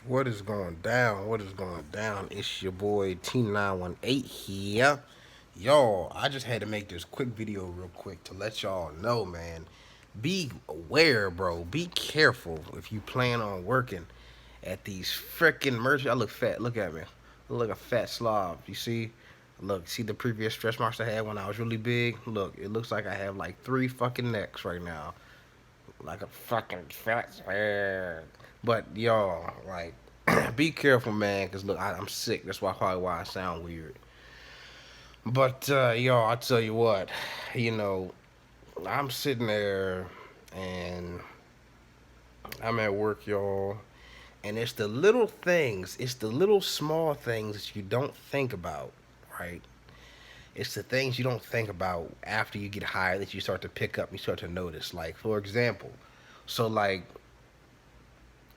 What is going down? What is going down? It's your boy T918 here. Yo, I just had to make this quick video real quick to let y'all know, man. Be aware, bro. Be careful if you plan on working at these freaking merch. I look fat. Look at me. I look like a fat slob. You see? Look, see the previous stretch marks I had when I was really big? Look, it looks like I have like 3 fucking necks right now. Like a fucking fat man. But y'all, like, be careful, man, because look, I'm sick. That's probably why I sound weird. But y'all, I tell you what, you know, I'm sitting there and I'm at work, y'all, and it's the little things, it's the little small things that you don't think about, right? It's the things you don't think about after you get hired that you start to pick up, you start to notice. Like, for example, so like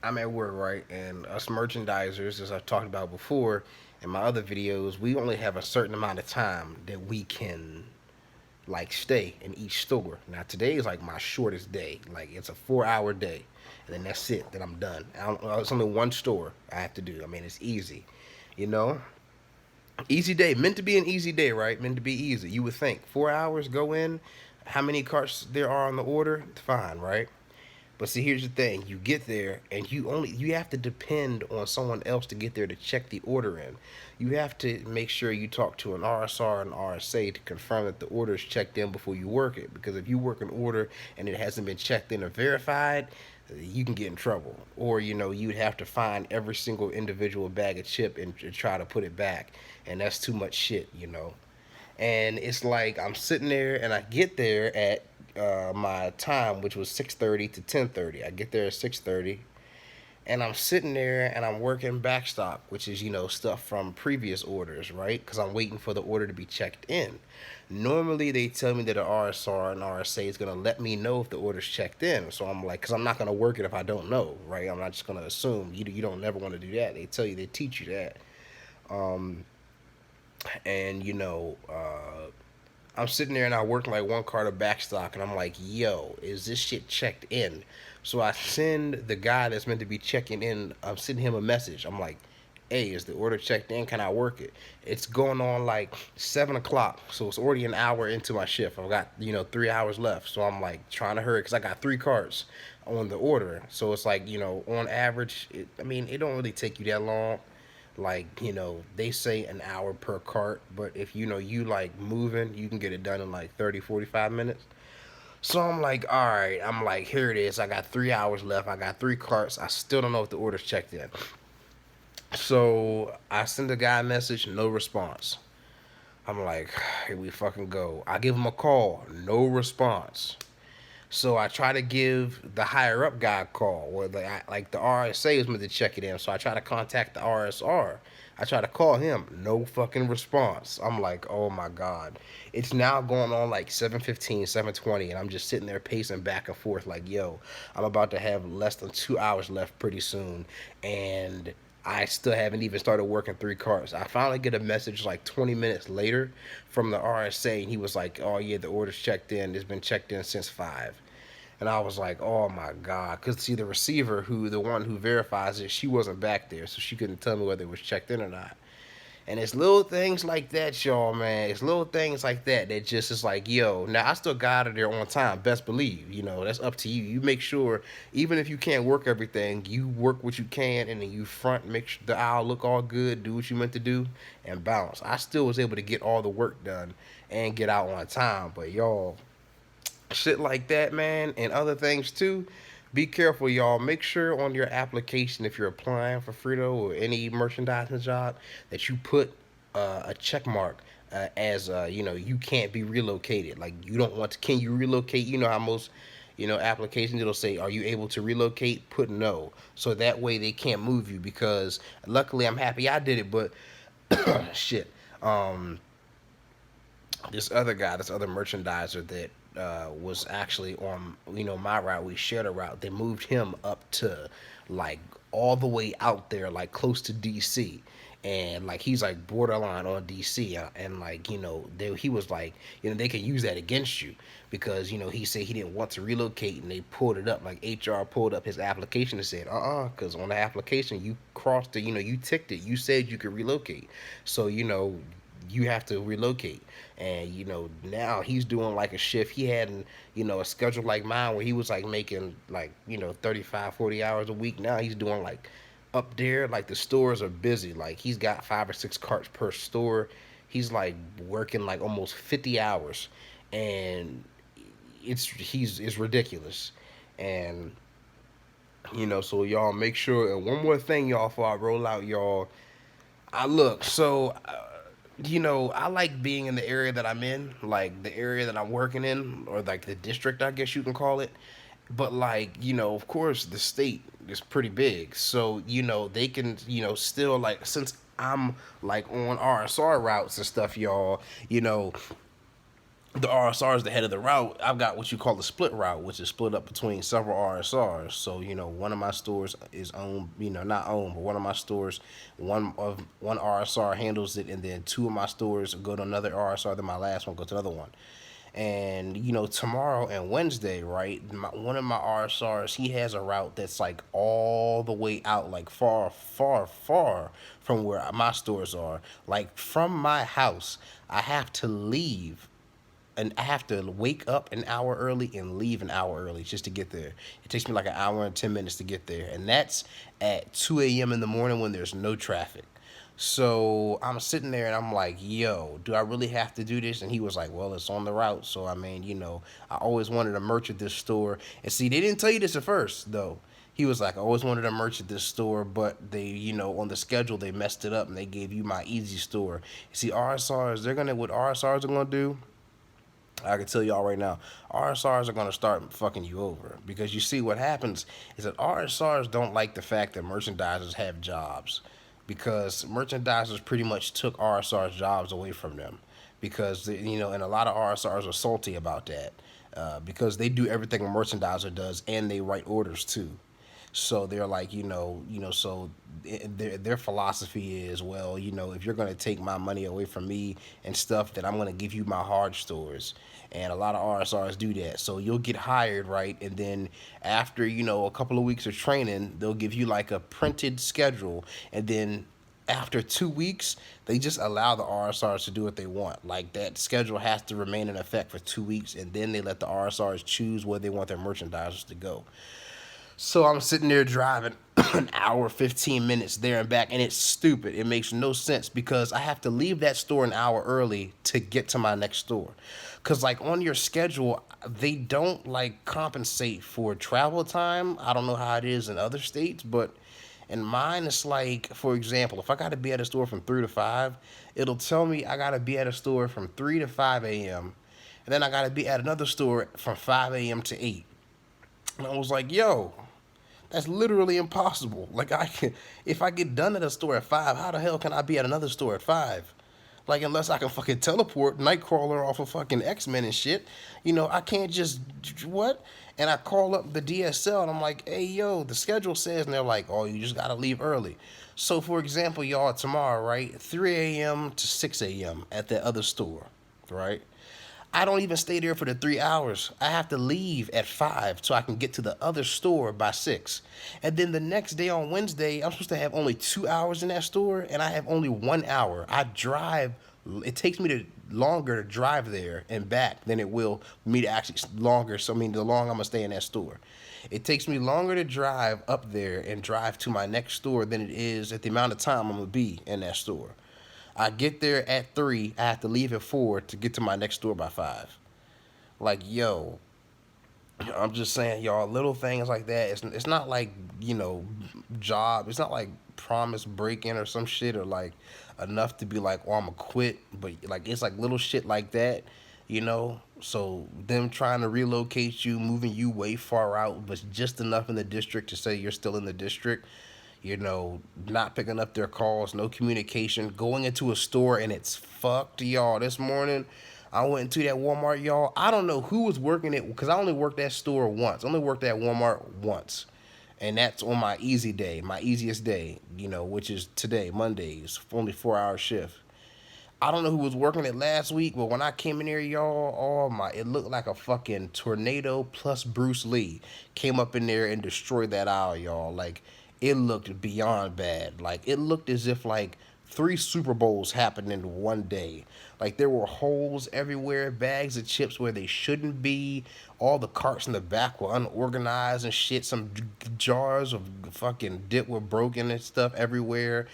I'm at work, right? And us merchandisers, as I've talked about before in my other videos, we only have a certain amount of time that we can like stay in each store. Now today is like my shortest day. Like it's a 4 hour day. And then that's it. Then I'm done. It's only one store I have to do. I mean, it's easy. You know? Easy day. Meant to be an easy day, right? Meant to be easy. You would think 4 hours, go in, how many carts there are on the order? Fine, right? But see, here's the thing: you get there, and you have to depend on someone else to get there to check the order in. You have to make sure you talk to an RSR and RSA to confirm that the order is checked in before you work it. Because if you work an order and it hasn't been checked in or verified, you can get in trouble. Or you'd have to find every single individual bag of chip and try to put it back, and that's too much shit. And it's like I'm sitting there and I get there at my time, which was 6:30 to 10:30. I get there at 6:30, and I'm sitting there and I'm working backstock, which is stuff from previous orders, right? Because I'm waiting for the order to be checked in. Normally they tell me that an RSR and RSA is gonna let me know if the order's checked in. So I'm like, because I'm not gonna work it if I don't know, right? I'm not just gonna assume. You don't never want to do that. They tell you, they teach you that. Um, and I'm sitting there and I work like one cart of backstock, and I'm like, yo, is this shit checked in? So I send the guy that's meant to be checking in, I'm sending him a message. I'm like, hey, is the order checked in? Can I work it? It's going on like 7 o'clock, so it's already an hour into my shift. I've got 3 hours left, so I'm like trying to hurry because I got 3 carts on the order. So it's like on average, it don't really take you that long. Like they say an hour per cart, but if you like moving, you can get it done in like 30, 45 minutes. So I'm like, all right, I'm like, here it is. I got 3 hours left. I got 3 carts. I still don't know if the order's checked in. So I send the guy a message, no response. I'm like, here we fucking go. I give him a call, no response. So I try to give the higher up guy a call, or like the RSA is meant to check it in. So I try to contact the RSR. I try to call him, no fucking response. I'm like, oh my god, it's now going on like 7:15, 7:20, and I'm just sitting there pacing back and forth, like, yo, I'm about to have less than 2 hours left pretty soon, and I still haven't even started working 3 carts. I finally get a message like 20 minutes later from the RSA, and he was like, "Oh yeah, the order's checked in. It's been checked in since 5." And I was like, "Oh my god!" Because see, the receiver, the one who verifies it, she wasn't back there, so she couldn't tell me whether it was checked in or not. And it's little things like that, y'all, man. It's little things like that that just is like, yo, now I still got out of there on time, best believe. That's up to you. You make sure, even if you can't work everything, you work what you can, and then you front, make sure the aisle look all good, do what you meant to do, and bounce. I still was able to get all the work done and get out on time. But y'all, shit like that, man, and other things too. Be careful, y'all. Make sure on your application, if you're applying for Frito or any merchandising job, that you put a check mark as you can't be relocated. Like you don't want to. Can you relocate? You know how most applications it'll say, are you able to relocate? Put no, so that way they can't move you. Because luckily, I'm happy I did it, but shit. This other guy, this other merchandiser that was actually on my route. We shared a route. They moved him up to like all the way out there, like close to DC. And like he's like borderline on DC, and like he was like they can use that against you because he said he didn't want to relocate, and they pulled it up, like HR pulled up his application and said because on the application you crossed it, you ticked it, you said you could relocate, so you have to relocate. And now he's doing like a shift. He had a schedule like mine where he was like making like 35, 40 hours a week. Now he's doing like up there, like the stores are busy, like he's got 5 or 6 carts per store. He's like working like almost 50 hours, and it's ridiculous. And so y'all make sure. And one more thing, y'all, before I roll out, y'all, I look so I like being in the area that I'm in, like the area that I'm working in, or like the district, I guess you can call it. But like, of course, the state is pretty big, so they can, still, like, since I'm like on RSR routes and stuff, y'all, the RSR is the head of the route. I've got what you call the split route, which is split up between several RSRs. So one of my stores is owned, not owned, but one of my stores, one RSR handles it, and then two of my stores go to another RSR. Then my last one goes to another one. And tomorrow and Wednesday, right? One of my RSRs, he has a route that's like all the way out, like far, far, far from where my stores are. Like from my house, I have to leave, and I have to wake up an hour early and leave an hour early just to get there. It takes me like an hour and 10 minutes to get there, and that's at 2 a.m. in the morning when there's no traffic. So I'm sitting there and I'm like, yo, do I really have to do this? And he was like, well, it's on the route. So I mean, I always wanted a merch at this store. And see, they didn't tell you this at first though. He was like, I always wanted a merch at this store, but they, on the schedule they messed it up and they gave you my easy store. You see, RSRs, what RSRs are gonna do, I can tell y'all right now, RSRs are going to start fucking you over, because you see what happens is that RSRs don't like the fact that merchandisers have jobs, because merchandisers pretty much took RSR's jobs away from them, because and a lot of RSRs are salty about that, because they do everything a merchandiser does, and they write orders too. So they're like, so their philosophy is, well, if you're going to take my money away from me and stuff, then I'm going to give you my hard stores. And a lot of RSRs do that. So you'll get hired, right? And then after, a couple of weeks of training, they'll give you like a printed schedule. And then after 2 weeks, they just allow the RSRs to do what they want. Like that schedule has to remain in effect for 2 weeks. And then they let the RSRs choose where they want their merchandisers to go. So I'm sitting there driving an hour, 15 minutes there and back, and it's stupid. It makes no sense, because I have to leave that store an hour early to get to my next store. Because, like, on your schedule, they don't, like, compensate for travel time. I don't know how it is in other states, but in mine, it's like, for example, if I got to be at a store from 3 to 5, it'll tell me I got to be at a store from 3 to 5 a.m., and then I got to be at another store from 5 a.m. to 8. And I was like, yo, that's literally impossible. Like, if I get done at a store at 5, how the hell can I be at another store at 5? Like, unless I can fucking teleport Nightcrawler off of fucking X-Men and shit. I can't just, what? And I call up the DSL and I'm like, hey, yo, the schedule says, and they're like, oh, you just gotta leave early. So, for example, y'all, tomorrow, right, 3 a.m. to 6 a.m. at that other store, right? I don't even stay there for the 3 hours. I have to leave at 5 so I can get to the other store by 6. And then the next day on Wednesday, I'm supposed to have only 2 hours in that store, and I have only 1 hour. I drive. It takes me longer to drive there and back than it will me to actually longer. So I mean, the longer I'm gonna stay in that store, it takes me longer to drive up there and drive to my next store than it is at the amount of time I'm gonna be in that store. I get there at 3, I have to leave at 4 to get to my next store by 5. Like, yo, I'm just saying, y'all, little things like that. It's not like, job. It's not like promise break-in or some shit, or like enough to be like, oh, I'm gonna quit. But like, it's like little shit like that, So them trying to relocate you, moving you way far out, but just enough in the district to say you're still in the district. Not picking up their calls, no communication, going into a store and it's fucked, y'all. This morning, I went into that Walmart, y'all. I don't know who was working it, because I only worked that store once. I only worked at Walmart once. And that's on my easy day, my easiest day, which is today, Mondays, only 4 hour shift. I don't know who was working it last week, but when I came in here, y'all, it looked like a fucking tornado plus Bruce Lee came up in there and destroyed that aisle, y'all. Like, it looked beyond bad. Like, it looked as if like three Super Bowls happened in one day. Like, there were holes everywhere, bags of chips where they shouldn't be. All the carts in the back were unorganized and shit. Some jars of fucking dip were broken and stuff everywhere.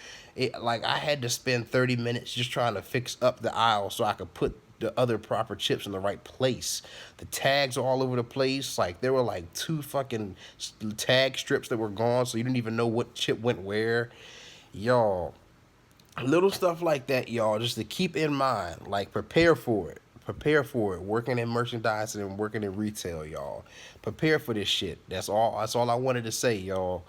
Like, I had to spend 30 minutes just trying to fix up the aisle so I could put the other proper chips in the right place. The tags are all over the place. Like, there were like two fucking tag strips that were gone, so you didn't even know what chip went where. Y'all, little stuff like that, y'all, just to keep in mind. Like, prepare for it. Prepare for it. Working in merchandising and working in retail, y'all. Prepare for this shit. That's all I wanted to say, y'all.